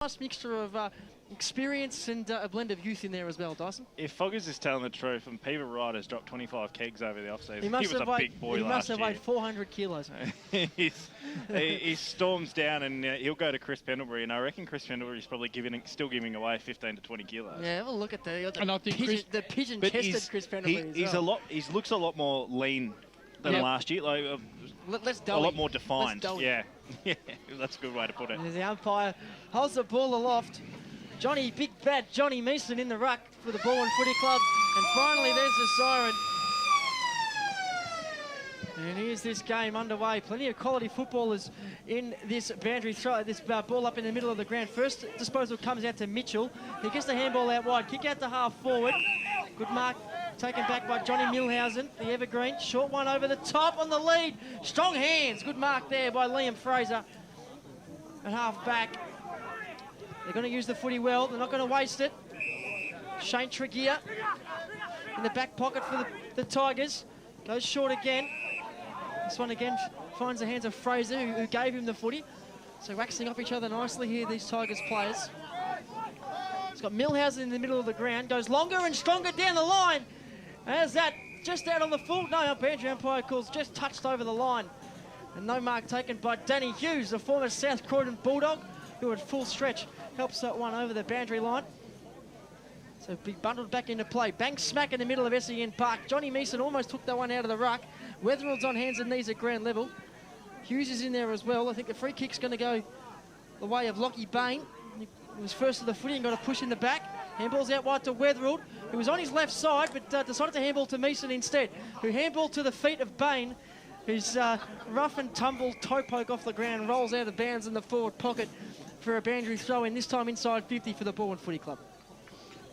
Nice mixture of experience and a blend of youth in there as well, Dyson. If Foggers is telling the truth, and Peter Wright has dropped 25 kegs over the offseason, He was a big boy last year. He must have weighed 400 kilos. he storms down and he'll go to Chris Pendlebury, and I reckon Chris Pendlebury's probably still giving away 15 to 20 kilos. Yeah, have a look at the pigeon-chested Chris Pendlebury. He looks a lot more lean than last year. Like a lot more defined. Yeah, that's a good way to put it. There's the umpire holds the ball aloft. Big bad Johnny Meeson in the ruck for the Balwyn Footy Club, and finally there's the siren. And here's this game underway. Plenty of quality footballers in this boundary throw. This ball up in the middle of the ground. First disposal comes out to Mitchell. He gets the handball out wide. Kick out to half forward. Good mark. Taken back by Johnny Milhausen, the evergreen. Short one over the top on the lead. Strong hands. Good mark there by Liam Fraser. At half back. They're going to use the footy well. They're not going to waste it. Shane Tregear in the back pocket for the Tigers. Goes short again. This one again finds the hands of Fraser, who gave him the footy. So waxing off each other nicely here, these Tigers players. He's got Milhausen in the middle of the ground. Goes longer and stronger down the line. As that just out on the full. No, boundary umpire calls just touched over the line. And no mark taken by Danny Hughes, the former South Croydon Bulldog, who at full stretch helps that one over the boundary line. So be bundled back into play. Bang smack in the middle of SEN Park. Johnny Meeson almost took that one out of the ruck. Weatherald's on hands and knees at ground level. Hughes is in there as well. I think the free kick's going to go the way of Lockie Bain. He was first to the footy and got a push in the back. Handball's out wide to Weatherald, who was on his left side, but decided to handball to Meeson instead, who handballed to the feet of Bain, who's rough and tumble, toe poke off the ground, rolls out of bounds in the forward pocket for a boundary throw in, this time inside 50 for the Balwyn Footy Club.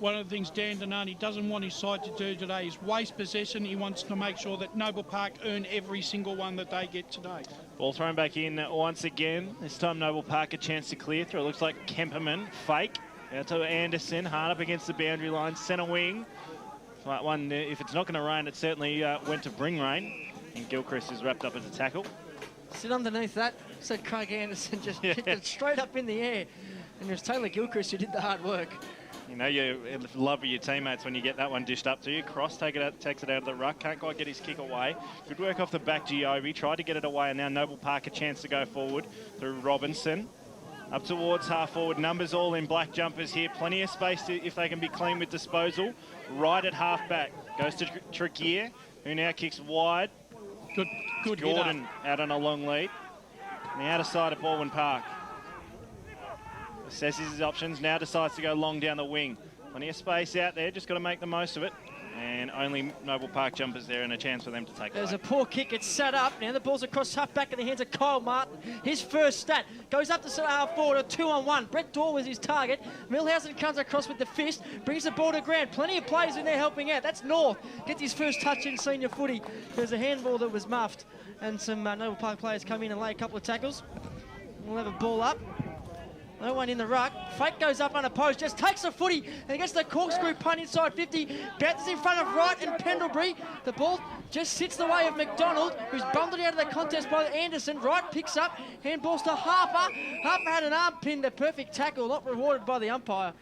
One of the things Dan Donati doesn't want his side to do today is waste possession. He wants to make sure that Noble Park earn every single one that they get today. Ball thrown back in once again. This time Noble Park a chance to clear through. It looks like Kemperman, fake. Out to Anderson, hard up against the boundary line, centre wing. Like one, if it's not going to rain, it certainly went to bring rain. And Gilchrist is wrapped up as a tackle. Sit underneath that, said Craig Anderson, just kicked it straight up in the air. And it was Taylor Gilchrist who did the hard work. You know, you love your teammates when you get that one dished up to you. Cross takes it out of the ruck. Can't quite get his kick away. Good work off the back, Giovi. Tried to get it away, and now Noble Park a chance to go forward through Robinson. Up towards half forward. Numbers all in black jumpers here. Plenty of space if they can be clean with disposal. Right at half back. Goes to Tregear, who now kicks wide. Good Gordon out on a long lead. On the outer side of Balwyn Park. Assesses his options, now decides to go long down the wing. Plenty of space out there, just got to make the most of it. And only Noble Park jumpers there and a chance for them to take it. There's a poor kick, it's set up. Now the ball's across half back in the hands of Kyle Martin. His first stat goes up to centre half forward, a 2-on-1. Brett Dorr was his target. Milhausen comes across with the fist, brings the ball to ground. Plenty of players in there helping out. That's North. Gets his first touch in senior footy. There's a handball that was muffed. And some Noble Park players come in and lay a couple of tackles. We'll have a ball up. No one in the ruck. Fake goes up unopposed, just takes the footy and gets the corkscrew punt inside 50. Bounces in front of Wright and Pendlebury. The ball just sits the way of McDonald, who's bundled out of the contest by Anderson. Wright picks up, handballs to Harper. Harper had an arm pinned, a perfect tackle, not rewarded by the umpire.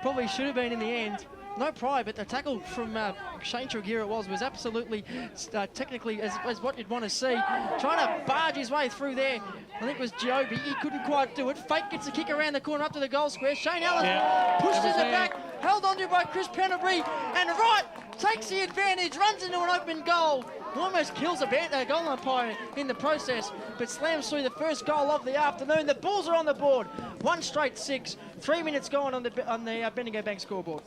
Probably should have been in the end. No pride, but the tackle from Shane Tregear was absolutely technically as what you'd want to see. Trying to barge his way through there. I think it was Giovi. He couldn't quite do it. Fake gets a kick around the corner up to the goal square. Shane Allen pushed in the back, held onto by Chris Pendlebury, and Wright takes the advantage, runs into an open goal. Almost kills a goal umpire in the process, but slams through the first goal of the afternoon. The Bulls are on the board. 1 straight 6. 3 minutes gone on the Bendigo Bank scoreboard.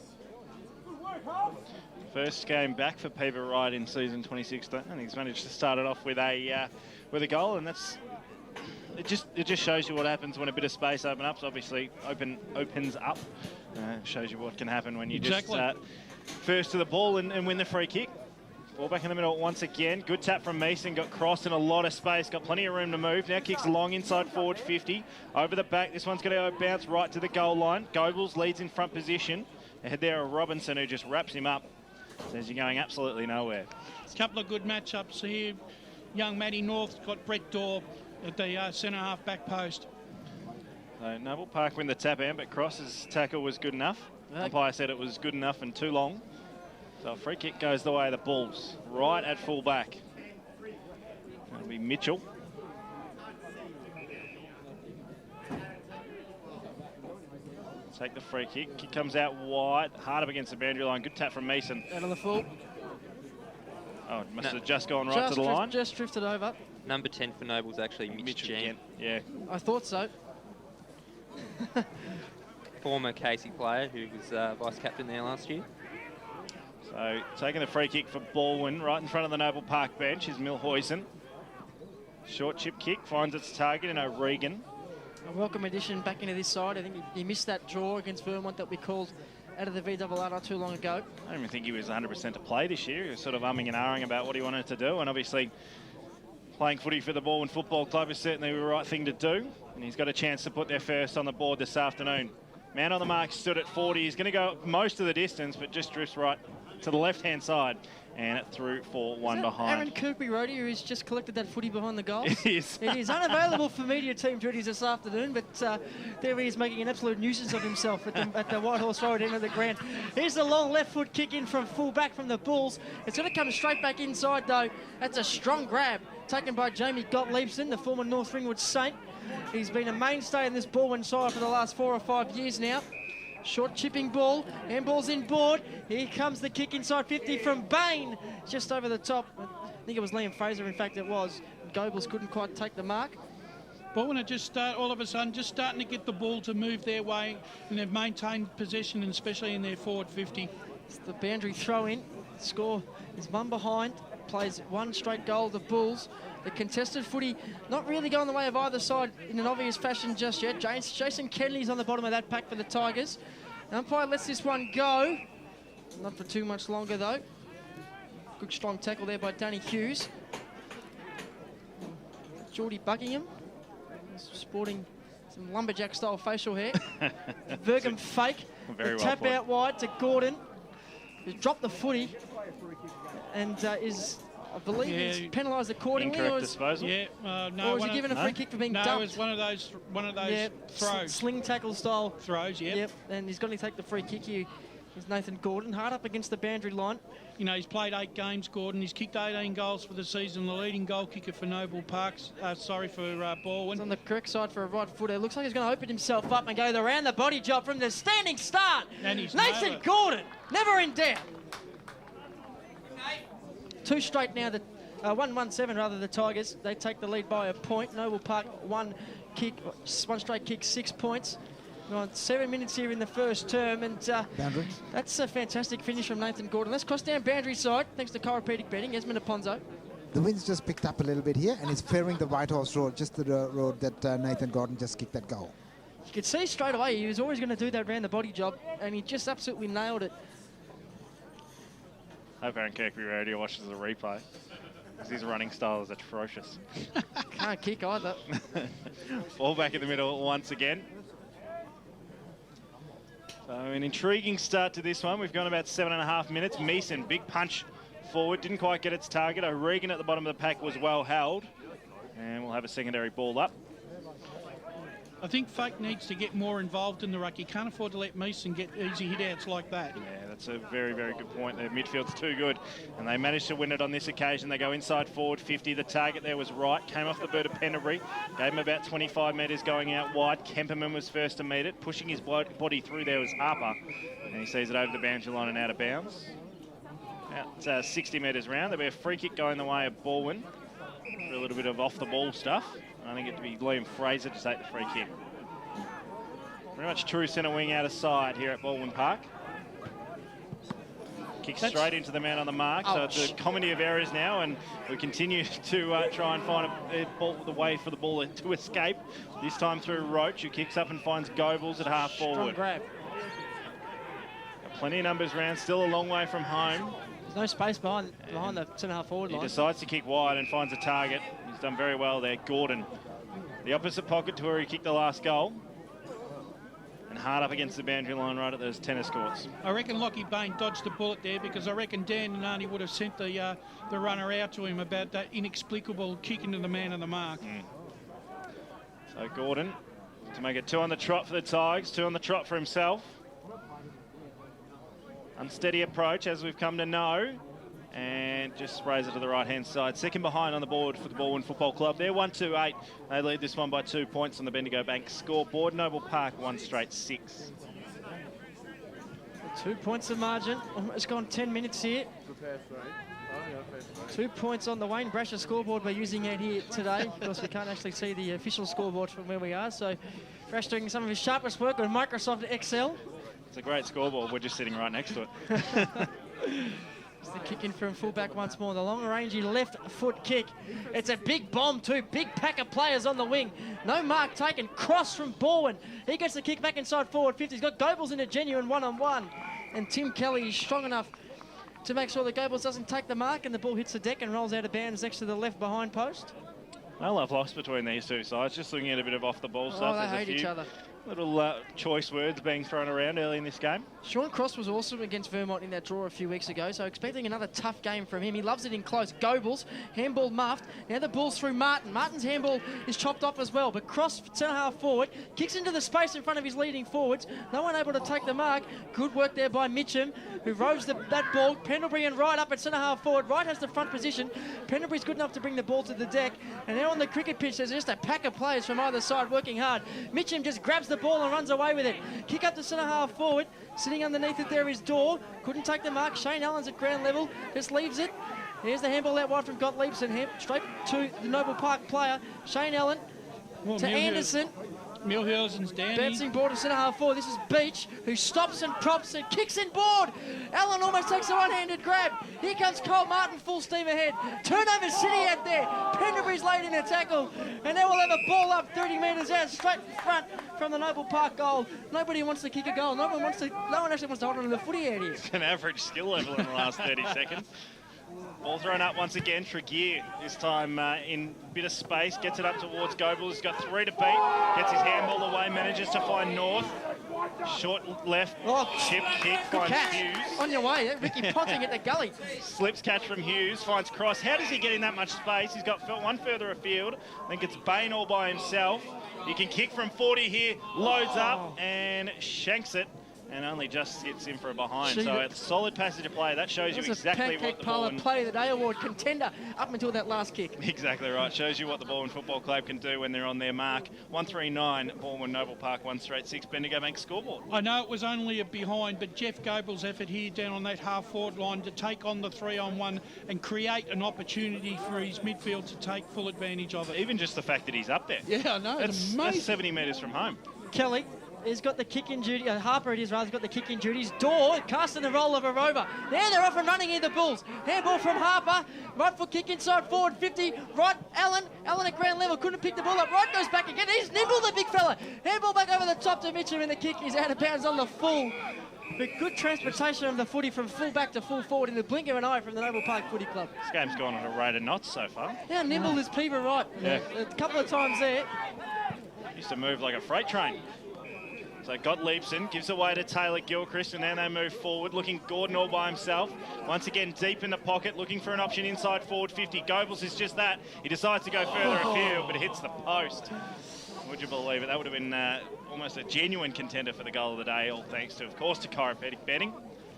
First game back for Peter Wright in season 2016, and he's managed to start it off with a goal, and it just shows you what happens when a bit of space opens up. So obviously opens up, shows you what can happen when you just first to the ball and win the free kick. Ball back in the middle once again. Good tap from Meeson, got crossed in a lot of space, got plenty of room to move. Now kicks long inside forward 50, over the back. This one's going to bounce right to the goal line. Goebbels leads in front position. Ahead there are Robinson, who just wraps him up. Says you're going absolutely nowhere. A couple of good matchups here. Young Matty North's got Brett Dorr at the centre half back post. So Noble Park win the tap in, but Cross's tackle was good enough. Umpire said it was good enough and too long. So a free kick goes the way of the Bulls, right at full back. That'll be Mitchell. Take the free kick. Kick comes out wide, hard up against the boundary line. Good tap from Mason. Out on the full. Oh, it must have just gone right to the line. Just drifted over. Number 10 for Noble's actually Mitch Jean. Yeah. I thought so. Former Casey player who was vice-captain there last year. So taking the free kick for Balwyn right in front of the Noble Park bench is Milhoysen. Short chip kick finds its target in O'Regan. A welcome addition back into this side. I think he missed that draw against Vermont that we called out of the VRR not too long ago. I don't even think he was 100% to play this year. He was sort of umming and ahhing about what he wanted to do, and obviously playing footy for the Balwyn Football Club is certainly the right thing to do, and he's got a chance to put their first on the board this afternoon. Man on the mark stood at 40. He's going to go most of the distance, but just drifts right to the left-hand side, and it threw for one behind. Aaron Kirkby-Rody, who's just collected that footy behind the goal. It is. It is unavailable for media team duties this afternoon, but there he is making an absolute nuisance of himself at the White Horse Road end of the ground. Here's the long left foot kick in from full back from the Bulls. It's going to come straight back inside, though. That's a strong grab taken by Jamie Gottliebson, the former North Ringwood Saint. He's been a mainstay in this Balwyn side for the last 4 or 5 years now. Short chipping ball, handball's in board. Here comes the kick inside 50 from Bain, just over the top. I think it was Liam Fraser, in fact it was. Goebbels couldn't quite take the mark. Balwyn are just all of a sudden just starting to get the ball to move their way, and they've maintained possession, and especially in their forward 50. It's the boundary throw in. Score is one behind. Plays one straight goal, the Bulls. The contested footy not really going the way of either side in an obvious fashion just yet. Jason Kennedy's on the bottom of that pack for the Tigers. The umpire lets this one go. Not for too much longer, though. Good strong tackle there by Danny Hughes. Geordie Buckingham, sporting some lumberjack-style facial hair. Vergam fake. Very the well tap put. out wide to Gordon. He's dropped the footy and is... I believe he's penalised accordingly. Incorrect disposal. Yeah, no. Or was he given a free kick for being dumped? No, it was one of those throws. Sling tackle style. Throws, Yep, and he's going to take the free kick here. Is Nathan Gordon, hard up against the boundary line. You know, he's played 8 games, Gordon. He's kicked 18 goals for the season. The leading goal kicker for Noble Parks. For Balwyn. He's on the correct side for a right footer. Looks like he's going to open himself up and go the round the body job from the standing start. And he's Nathan Gordon, never in doubt. 2 straight now. 1-1-7 rather, the Tigers. They take the lead by a point. Noble Park, one straight kick, 6 points. We're on 7 minutes here in the first term, and that's a fantastic finish from Nathan Gordon. Let's cross down boundary side, thanks to chiropractic betting. Esmond Aponzo. The wind's just picked up a little bit here, and it's fairing the White Horse Road, just the road that Nathan Gordon just kicked that goal. You could see straight away he was always going to do that round the body job, and he just absolutely nailed it. I hope Aaron Kirkby-Rody watches the replay, because his running style is atrocious. Can't kick either. Ball back in the middle once again. So an intriguing start to this one. We've gone about 7.5 minutes. Mason, big punch forward, didn't quite get its target. O'Regan at the bottom of the pack was well held. And we'll have a secondary ball up. I think Fake needs to get more involved in the ruck. He can't afford to let Mason get easy hit-outs like that. Yeah, that's a very, very good point. Their midfield's too good, and they managed to win it on this occasion. They go inside forward 50. The target there was right. Came off the bird of Pendlebury. Gave him about 25 metres going out wide. Kemperman was first to meet it. Pushing his body through there was Harper, and he sees it over the boundary line and out of bounds. Out 60 metres round. There'll be a free kick going the way of Balwyn for a little bit of off-the-ball stuff. I think it'd be Liam Fraser to take the free kick. Pretty much true centre wing out of side here at Balwyn Park. Kick straight into the man on the mark. Ouch. So it's a comedy of errors now, and we continue to try and find the way for the ball to escape. This time through Roach, who kicks up and finds Goebbels at half Strong forward. grab. Got plenty of numbers round, still a long way from home. There's no space behind the centre-half forward He line. decides to kick wide and finds a target. He's done very well there. Gordon, the opposite pocket to where he kicked the last goal. And hard up against the boundary line right at those tennis courts. I reckon Lockie Bain dodged a bullet there, because I reckon Dan Nanani would have sent the runner out to him about that inexplicable kick into the man on the mark. So Gordon To make it 2 on the trot for the Tigers, 2 on the trot for himself. Unsteady approach, as we've come to know. And just sprays it to the right-hand side. Second behind on the board for the Balwyn Football Club. They're 1-2-8. They lead this one by 2 points on the Bendigo Bank scoreboard. Noble Park 1 straight 6. 2 points of margin. Almost gone 10 minutes here. 2 points on the Wayne Brasher scoreboard we're using out here today. Of course, we can't actually see the official scoreboard from where we are. So Brash doing some of his sharpest work on Microsoft Excel. It's a great scoreboard. We're just sitting right next to it. It's the kick in from fullback once more. The long-rangey left foot kick. It's a big bomb too. Big pack of players on the wing. No mark taken. Cross from Balwyn. He gets the kick back inside forward 50. He's got Goebbels in a genuine one-on-one. And Tim Kelly is strong enough to make sure that Goebbels doesn't take the mark, and the ball hits the deck and rolls out of bounds next to the left behind post. No love lost between these two sides. Just looking at a bit of off-the-ball stuff. They There's hate each other. Little choice words being thrown around early in this game. Sean Cross was awesome against Vermont in that draw a few weeks ago, so expecting another tough game from him. He loves it in close. Goebbels, handball muffed. Now the ball's through Martin. Martin's handball is chopped off as well, but Cross, centre-half forward, kicks into the space in front of his leading forwards. No one able to take the mark. Good work there by Mitchum, who roves that ball. Pendlebury and Wright up at centre-half forward. Wright has the front position. Pendlebury's good enough to bring the ball to the deck. And now on the cricket pitch, there's just a pack of players from either side working hard. Mitchum just grabs the ball and runs away with it. Kick up to centre-half forward. Sitting underneath it there is Dorr. Couldn't take the mark. Shane Allen's at ground level. Just leaves it. Here's the handball out wide from Gottlieb's and straight to the Noble Park player. Shane Allen to Anderson. Milhausen's down. Bouncing board to centre-half forward. This is Beach, who stops and props and kicks in board. Allen almost takes a one-handed grab. Here comes Cole Martin, full steam ahead. Turnover City out there. Pendlebury's late in a tackle. And now we'll have a ball up 30 metres out, straight in front from the Noble Park goal. Nobody wants to kick a goal. No one actually wants to hold on to the footy out here. It's an average skill level in the last 30 seconds. Ball thrown up once again. Tregear this time in a bit of space. Gets it up towards Goebbels. He's got 3 to beat. Gets his handball away. Manages to find North. Short left. Chip kick. Finds catch. Hughes. On your way. Ricky Ponting at the gully. Slips catch from Hughes. Finds Cross. How does he get in that much space? He's got one further afield. I think it's Bain all by himself. He can kick from 40 here. Loads up and shanks it. And only just sits in for a behind. So a solid passage of play. That shows you exactly what the Pancake Player of the Day award contender up until that last kick. Exactly right. Shows you what the Balwyn Football Club can do when they're on their mark. 139, Balwyn Noble Park 1 straight 6. Bendigo Bank scoreboard. I know it was only a behind, but Jeff Goebbels' effort here down on that half-forward line to take on the 3-on-1 and create an opportunity for his midfield to take full advantage of it. Even just the fact that he's up there. Yeah, I know. It's amazing. That's 70 metres from home. Kelly has got the kick in duty. Harper it is rather, has got the kick in duties. Dorr casting the roll of a rover. Now they're off and running here, the Bulls. Handball from Harper. Right foot kick inside forward 50. Right, Allen at ground level. Couldn't pick the ball up. Right goes back again. He's nimble, the big fella. Handball back over the top to Mitchum, and the kick is out of bounds on the full. But good transportation of the footy from full back to full forward in the blink of an eye from the Noble Park Footy Club. This game's gone at a rate of knots so far. How nimble is Peever Wright? Yeah. A couple of times there. Used to move like a freight train. So Gottliebson gives away to Taylor Gilchrist, and then they move forward, looking Gordon all by himself. Once again, deep in the pocket, looking for an option inside forward 50. Goebbels is just that. He decides to go further afield, but it hits the post. Would you believe it? That would have been almost a genuine contender for the goal of the day, all thanks to, of course, to chiropractic betting.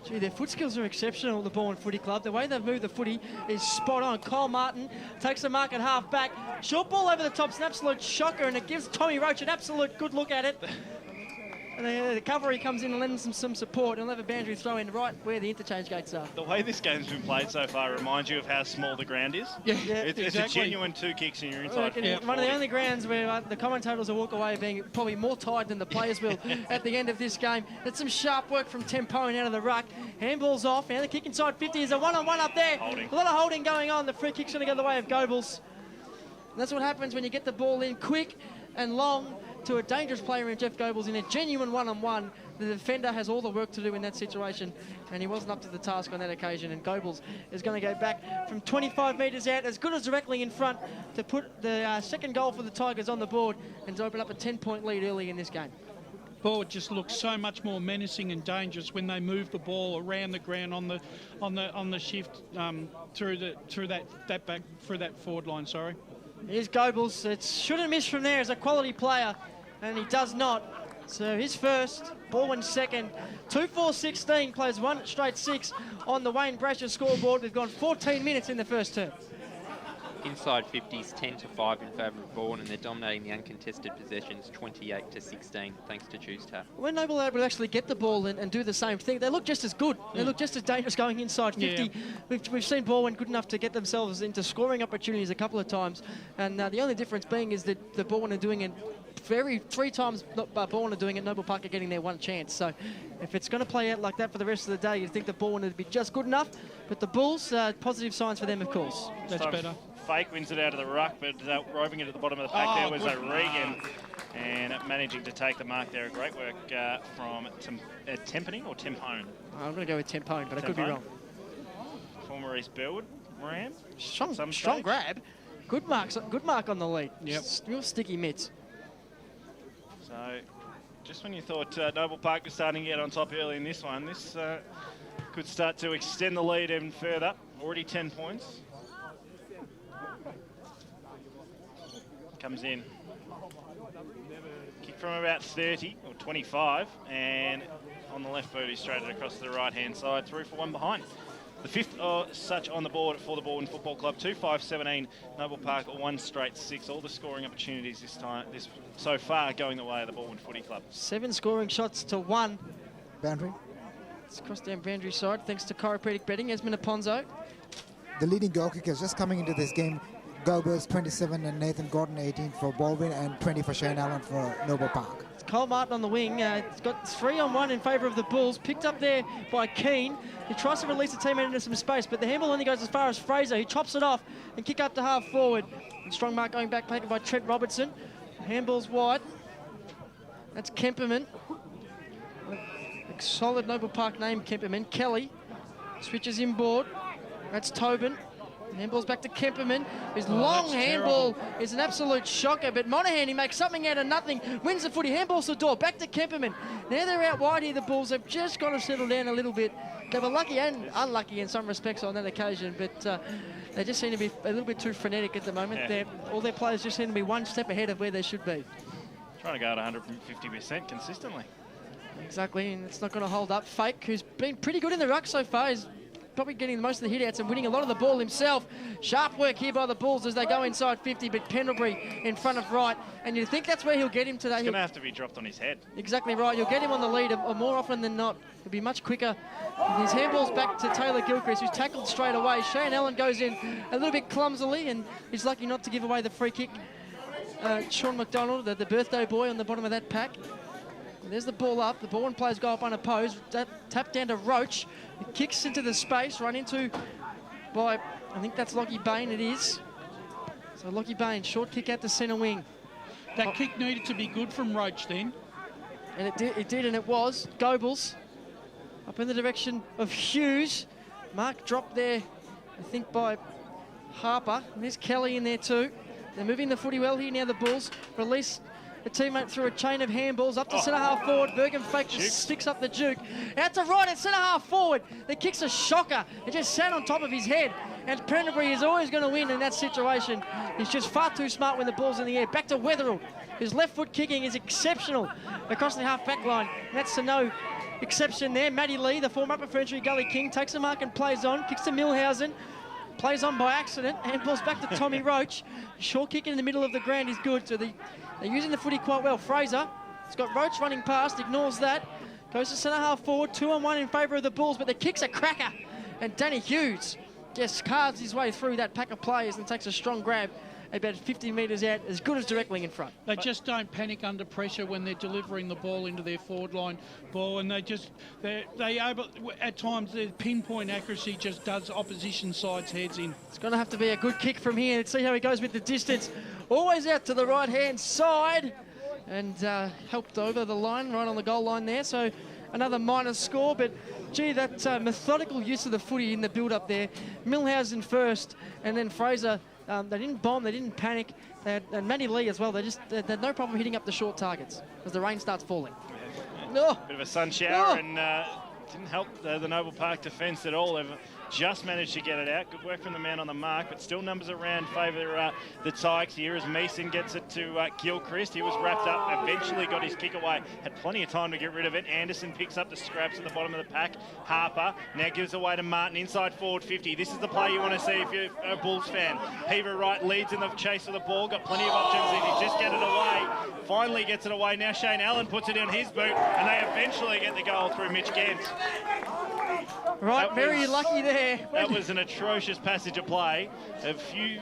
Gee, their foot skills are exceptional, the Balwyn Footy Club. The way they've moved the footy is spot on. Cole Martin takes the mark at half back. Short ball over the top, it's an absolute shocker, and it gives Tommy Roach an absolute good look at it. And the cavalry comes in and lends them some support, and they'll have a boundary throw in right where the interchange gates are. The way this game's been played so far reminds you of how small the ground is. Yeah, It's a genuine 2 kicks and you're inside. One of the only grounds where the commentators will walk away being probably more tired than the players will at the end of this game. That's some sharp work from Tempo out of the ruck. Handball's off, and the kick inside 50 is a one-on-one up there. Holding. A lot of holding going on. The free kick's going to go the way of Goebbels. And that's what happens when you get the ball in quick and long to a dangerous player in Jeff Goebbels in a genuine one-on-one. The defender has all the work to do in that situation, and he wasn't up to the task on that occasion. And Goebbels is going to go back from 25 metres out, as good as directly in front, to put the second goal for the Tigers on the board and to open up a 10-point lead early in this game. Ball just looks so much more menacing and dangerous when they move the ball around the ground on the shift through that forward line. Sorry. Here's Goebbels. It shouldn't miss from there as a quality player. and he does not. So his first, Balwyn second. 2-4-16, plays one straight 6 on the Wayne Brasher scoreboard. We've gone 14 minutes in the first term. Inside 50s, 10-5 in favour of Balwyn, and they're dominating the uncontested possessions 28-16, thanks to Choose Tap. When Noble are able to actually get the ball and do the same thing, they look just as good. They look just as dangerous going inside 50. Yeah. We've seen Balwyn good enough to get themselves into scoring opportunities a couple of times, and the only difference being is that the Balwyn are doing it three times. Balwyn are doing it, Noble Park are getting their one chance. So if it's going to play out like that for the rest of the day, you'd think the Balwyn would be just good enough. But the Bulls, positive signs for them, of course. That's better. Fake wins it out of the ruck, but roving it at the bottom of the pack there was Regan, and managing to take the mark there. Great work from Tempany or Tempone. I'm going to go with Tempone, but I could be wrong. Former East Belwood Ram. Strong grab. Good mark on the lead. Yep. Real sticky mitts. So just when you thought Noble Park was starting to get on top early in this one, this could start to extend the lead even further. Already 10 points. Comes in. Kick from about 30 or 25, and on the left boot he's straight across to the right-hand side, through for one behind. The fifth such on the board for the Balwyn Football Club. 2-5-17, Noble Park 1 straight 6. All the scoring opportunities so far going the way of the Balwyn Footy Club. 7 scoring shots to 1. Boundary. It's across down boundary side, thanks to chiropractic betting. Esmond Aponzo. The leading goal kickers just coming into this game. Gobers 27 and Nathan Gordon 18 for Balwyn, and 20 for Shane Allen for Noble Park. Cole Martin on the wing. He's got 3-on-1 in favour of the Bulls. Picked up there by Keane. He tries to release the teammate into some space, but the handball only goes as far as Fraser. He chops it off and kick up to half forward. And strong mark going back, taken by Trent Robertson. Handball's wide. That's Kemperman. A solid Noble Park name, Kemperman. Kelly switches inboard. That's Tobin. Handball's back to Kemperman. His long handball is an absolute shocker, but Monaghan, he makes something out of nothing. Wins the footy. Handball's the door. Back to Kemperman. Now they're out wide here, the Bulls. They've just got to settle down a little bit. They were lucky and unlucky in some respects on that occasion, but they just seem to be a little bit too frenetic at the moment. Yeah. All their players just seem to be one step ahead of where they should be. Trying to go at 150% consistently. Exactly, and it's not going to hold up. Fake, who's been pretty good in the ruck so far, is probably getting most of the hit-outs and winning a lot of the ball himself. Sharp work here by the Bulls as they go inside 50, but Pendlebury in front of right, and you think that's where he'll get him today. He's going to have to be dropped on his head. Exactly right. You'll get him on the lead more often than not. He'll be much quicker. His handball's back to Taylor Gilchrist, who's tackled straight away. Shane Allen goes in a little bit clumsily, and he's lucky not to give away the free kick. Sean McDonald, the birthday boy on the bottom of that pack. And there's the ball up. The Balwyn players go up unopposed. That tap down to Roach. It kicks into the space, run into by, I think that's Lockie Bain, it is. So Lockie Bain, short kick out to centre wing. That kick needed to be good from Roach then. And it did, and it was. Goebbels up in the direction of Hughes. Mark dropped there, I think, by Harper. And there's Kelly in there too. They're moving the footy well here now, the Bulls. Release a teammate through a chain of handballs up to centre half forward. Bergen fake just sticks up the Duke. Out to right at centre half forward. The kick's a shocker. It just sat on top of his head. And Pendlebury is always going to win in that situation. He's just far too smart when the ball's in the air. Back to Wetherill. His left foot kicking is exceptional across the half back line. That's to no exception there. Matty Lee, the former Upper Ferntree Gully King, takes a mark and plays on. Kicks to Millhausen. Plays on by accident. Handballs back to Tommy Roach. Short kick in the middle of the ground is good. So they're using the footy quite well. Fraser, he's got Roach running past, ignores that. Goes to centre half forward, 2-on-1 in favour of the Bulls, but the kick's a cracker. And Danny Hughes just carves his way through that pack of players and takes a strong grab about 50 metres out, as good as directly in front. They just don't panic under pressure when they're delivering the ball into their forward line ball, and they able, at times their pinpoint accuracy just does opposition sides' heads in. It's going to have to be a good kick from here. Let's see how he goes with the distance. Always out to the right-hand side, and helped over the line, right on the goal line there. So another minus score, but gee, that methodical use of the footy in the build-up there. Millhausen first, and then Fraser. They didn't bomb, they didn't panic. And Matty Lee as well, they had no problem hitting up the short targets as the rain starts falling. Yeah. Bit of a sun shower and didn't help the Noble Park defence at all. They've just managed to get it out. Good work from the man on the mark, but still numbers around favour the Tigers here as Mason gets it to Gilchrist. He was wrapped up, eventually got his kick away, had plenty of time to get rid of it. Anderson picks up the scraps at the bottom of the pack. Harper now gives away to Martin, inside forward 50. This is the play you want to see if you're a Bulls fan. Peaver Wright leads in the chase of the ball, got plenty of options. If he just get it away, finally gets it away. Now Shane Allen puts it in his boot, and they eventually get the goal through Mitch Gent. Right, very lucky there. That was an atrocious passage of play. A few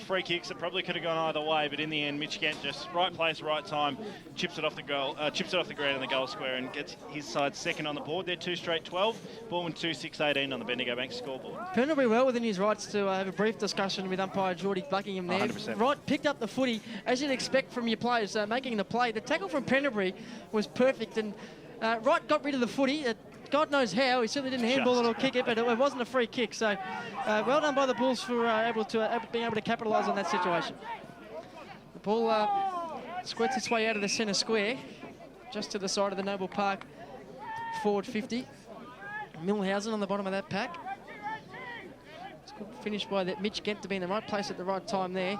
free kicks that probably could have gone either way, but in the end, Mitch Gent just right place, right time, chips it off the ground in the goal square, and gets his side second on the board. They're 2 straight 12. Balwyn 2-6-18 on the Bendigo Bank scoreboard. Pendlebury well within his rights to have a brief discussion with umpire Geordie Buckingham there. 100%. Right, picked up the footy, as you'd expect from your players making the play. The tackle from Pendlebury was perfect, and Wright got rid of the footy. God knows how. He certainly didn't handball it or kick it, but it wasn't a free kick. So well done by the Bulls for being able to capitalise on that situation. The ball squirts its way out of the centre square, just to the side of the Noble Park forward 50. Millhausen on the bottom of that pack. It's good finish by that Mitch Gent to be in the right place at the right time there.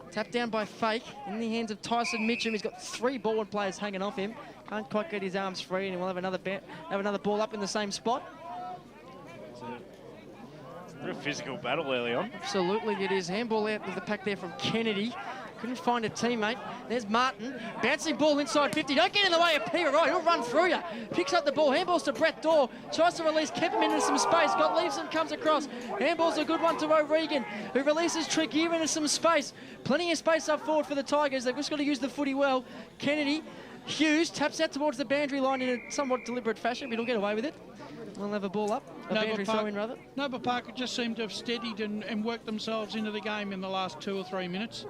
Tapped down by Fake in the hands of Tyson Mitchum. He's got 3 Balwyn players hanging off him. Can't quite get his arms free, and we'll have another ball up in the same spot. It's a real physical battle early on. Absolutely, it is. Handball out of the pack there from Kennedy. Couldn't find a teammate. There's Martin. Bouncing ball inside 50. Don't get in the way of Peter Wright. He'll run through you. Picks up the ball. Handballs to Brett Dorr. Tries to release. Kept him into some space. Got Leveson, comes across. Handball's a good one to O'Regan, who releases Tregear into some space. Plenty of space up forward for the Tigers. They've just got to use the footy well. Kennedy. Hughes taps out towards the boundary line in a somewhat deliberate fashion, but he'll get away with it. We'll have a ball up. A boundary throw-in, rather. Noble Park just seemed to have steadied and worked themselves into the game in the last 2 or 3 minutes.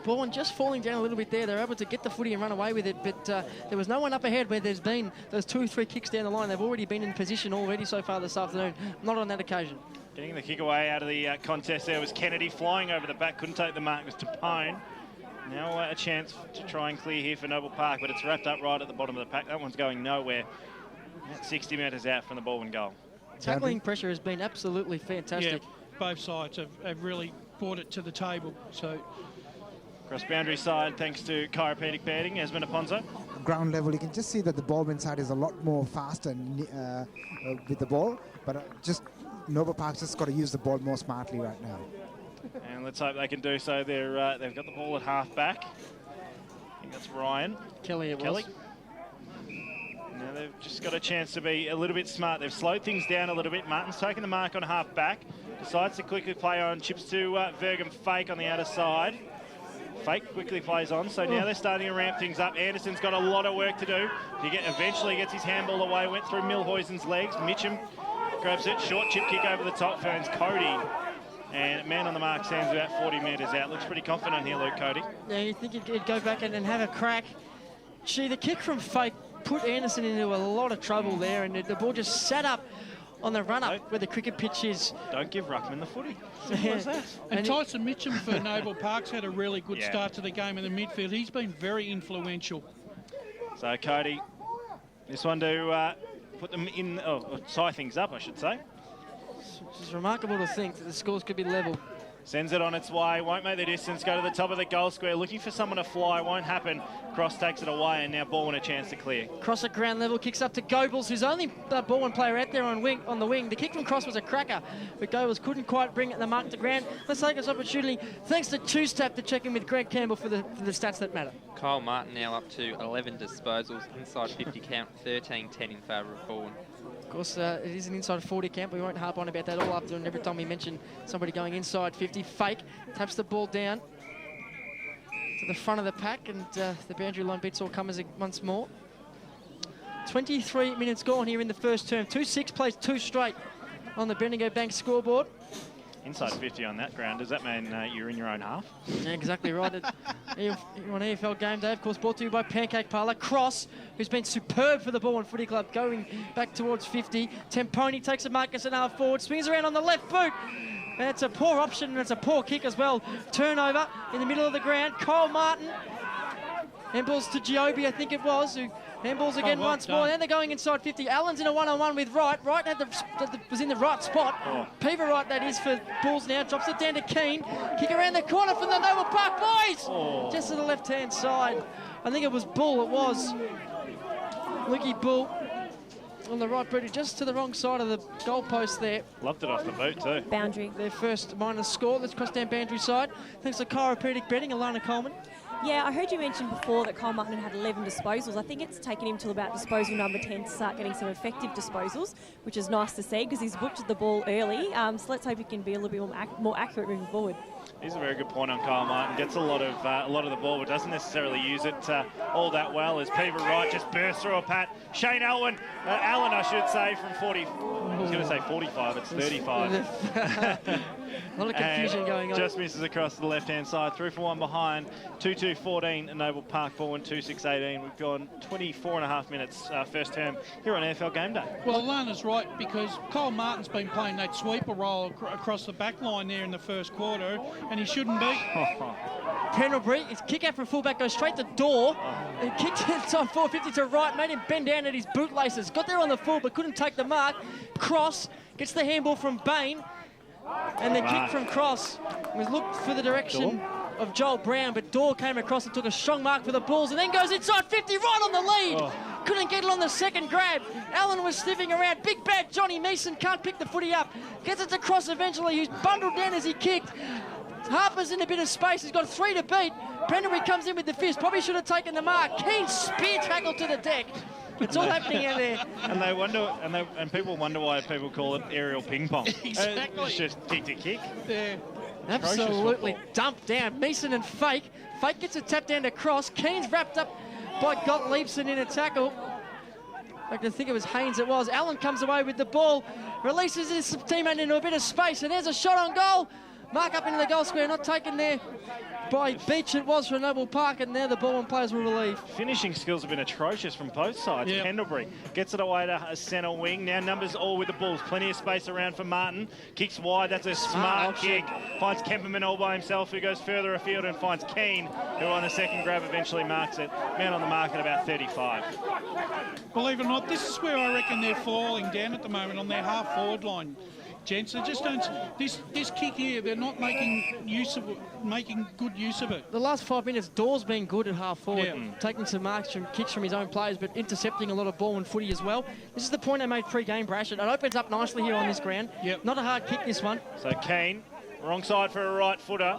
Ball just falling down a little bit there. They're able to get the footy and run away with it, but there was no one up ahead where there's been those 2 or 3 kicks down the line. They've already been in position already so far this afternoon. Not on that occasion. Getting the kick away out of the contest there was Kennedy, flying over the back. Couldn't take the mark. It was Tapone. Now a chance to try and clear here for Noble Park, but it's wrapped up right at the bottom of the pack. That one's going nowhere. About 60 metres out from the Balwyn goal. Tackling pressure has been absolutely fantastic. Yeah, both sides have really brought it to the table. So cross boundary side, thanks to chiropractic padding, Esmond Aponzo. Ground level, you can just see that the Balwyn side is a lot more faster with the ball, but just Noble Park's just got to use the ball more smartly right now. And let's hope they can do so. They've got the ball at half back. I think that's Ryan. Kelly. Now they've just got a chance to be a little bit smart. They've slowed things down a little bit. Martin's taken the mark on half back. Decides to quickly play on. Chips to Vergam Fake on the outer side. Fake quickly plays on. So now they're starting to ramp things up. Anderson's got a lot of work to do. He eventually gets his handball away. Went through Milhuisen's legs. Mitchum grabs it. Short chip kick over the top. Finds Cody. And man on the mark stands about 40 metres out. Looks pretty confident here, Luke Cody. Yeah, you think he'd go back and have a crack. Gee, the kick from Fake put Anderson into a lot of trouble there, and the ball just sat up on the run-up where the cricket pitch is. Don't give Ruckman the footy. Simple as that. And Tyson Mitchum for Noble Park's had a really good start to the game in the midfield. He's been very influential. So Cody, this one to put them in, tie things up, I should say. It's remarkable to think that the scores could be level. Sends it on its way, won't make the distance, go to the top of the goal square, looking for someone to fly, won't happen. Cross takes it away, and now Balwyn a chance to clear. Cross at ground level, kicks up to Goebbels, who's only Balwyn player out there on the wing. The kick from Cross was a cracker, but Goebbels couldn't quite bring the mark to ground. Let's take this opportunity, thanks to Two-Step, to check in with Greg Campbell for the stats that matter. Kyle Martin now up to 11 disposals, inside 50 count, 13-10 in favour of Balwyn. Of course, it is an inside 40 camp. We won't harp on about that all afternoon. Every time we mention somebody going inside 50, Fake taps the ball down to the front of the pack, and the boundary line beats all comers once more. 23 minutes gone here in the first term. 2-6 plays 2 straight on the Bendigo Bank scoreboard. Inside 50 on that ground. Does that mean you're in your own half? Yeah, exactly right. On EFL game day, of course, brought to you by Pancake Parlour. Cross, who's been superb for the Balwyn Footy Club, going back towards 50. Temponi takes a Marcus and half forward, swings around on the left boot. And it's a poor option, and it's a poor kick as well. Turnover in the middle of the ground. Kyle Martin. And balls to Giobi, I think it was, who Handballs again well once more. done. Then they're going inside 50. Allen's in a one-on-one with Wright. Wright was in the right spot. Peaver Wright, that is, for Bulls now. Drops it down to Keane. Kick around the corner from the Noble Park boys. Just to the left-hand side. I think it was Bull. It was Lukey Bull on the right booty, just to the wrong side of the goalpost there. Loved it off the boot too. Boundary. Their first minus score. Let's cross down boundary side. Thanks to chiropractic betting, Alana Coleman. Yeah, I heard you mention before that Cole Martin had 11 disposals. I think it's taken him till about disposal number 10 to start getting some effective disposals, which is nice to see because he's butchered the ball early. So let's hope he can be a little bit more accurate moving forward. He's a very good point on Kyle Martin. Gets a lot of the ball, but doesn't necessarily use it all that well. As Peaver Wright just bursts through a pat. Shane Allen, I should say, from 40. I was going to say 45. It's 35. A lot of confusion going on. Just misses across the left-hand side. Through for one behind. 2-2-14. Noble Park Balwyn 2-6-18. We've gone 24 and a half minutes first term here on AFL Game Day. Well, Lana's right, because Cole Martin's been playing that sweeper role across the back line there in the first quarter, and he shouldn't be. Pendlebury, his kick out from fullback goes straight to door. He kicked inside 450 to right, made him bend down at his bootlaces. Got there on the full, but couldn't take the mark. Cross gets the handball from Bain, and the kick from Cross was looked for the direction of Joel Brown, but Dorr came across and took a strong mark for the Bulls, and then goes inside 50, right on the lead. Couldn't get it on the second grab. Allen was sniffing around. Big bad Johnny Mason can't pick the footy up. Gets it to Cross eventually, who's bundled down as he kicked. Harper's in a bit of space. He's got 3 to beat. Pendlebury comes in with the fist. Probably should have taken the mark. Keen spear tackle to the deck. It's all happening out there. And they wonder, and people wonder why people call it aerial ping pong. Exactly. It's just kick to kick. Yeah. Absolutely dumped down. Meeson and Fake. Fake gets a tap down to Cross. Keen's wrapped up by Gottliebson in a tackle. I think it was Haynes it was. Allen comes away with the ball. Releases his teammate into a bit of space. And there's a shot on goal. Mark up into the goal square. Not taken there by Beach. It was for Noble Park. And now the Balwyn players will relieve. Finishing skills have been atrocious from both sides. Yep. Pendlebury gets it away to a centre wing. Now numbers all with the Bulls. Plenty of space around for Martin. Kicks wide. That's a smart kick. Finds Kemperman all by himself, who goes further afield and finds Keane, who on the second grab eventually marks it. Man on the mark at about 35. Believe it or not, this is where I reckon they're falling down at the moment on their half-forward line. Gents, they just don't. This kick here, they're not making good use of it. The last 5 minutes, Dawes been good at half forward, Yeah. taking some marks from kicks from his own players, but intercepting a lot of ball and footy as well. This is the point I made pre-game, Brash. It opens up nicely here on this ground. Yep. Not a hard kick, this one. So Keane, wrong side for a right footer,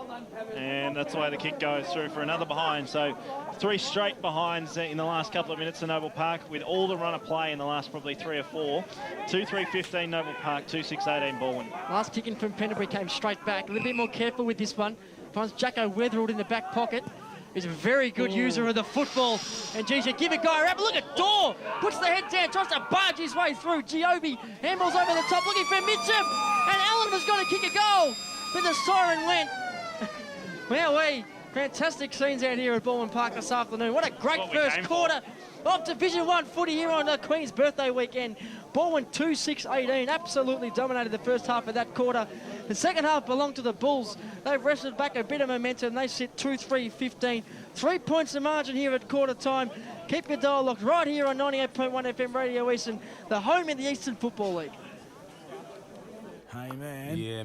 and that's the way the kick goes through for another behind. So 3 straight behinds in the last couple of minutes of Noble Park, with all the run of play in the last probably 3 or 4. 2-3-15 Noble Park, 2-6-18 Balwyn. Last kick in from Pendlebury came straight back. A little bit more careful with this one. Finds Jacko Weatherald in the back pocket. He's a very good user of the football. And Gigi, give a guy a rap. Look at Dorr. Puts the head down, tries to barge his way through. Giobi handballs over the top, looking for Mitchum. And Allen was going to kick a goal. But the siren went. Wowee. Fantastic scenes out here at Balwyn Park this afternoon. What a great first quarter of Division 1 footy here on the Queen's birthday weekend. Balwyn 2-6-18. Absolutely dominated the first half of that quarter. The second half belonged to the Bulls. They've wrestled back a bit of momentum. They sit 2-3-15. 3 points of margin here at quarter time. Keep your dial locked right here on 98.1 FM Radio Eastern, the home in the Eastern Football League. Hey, man. Yeah.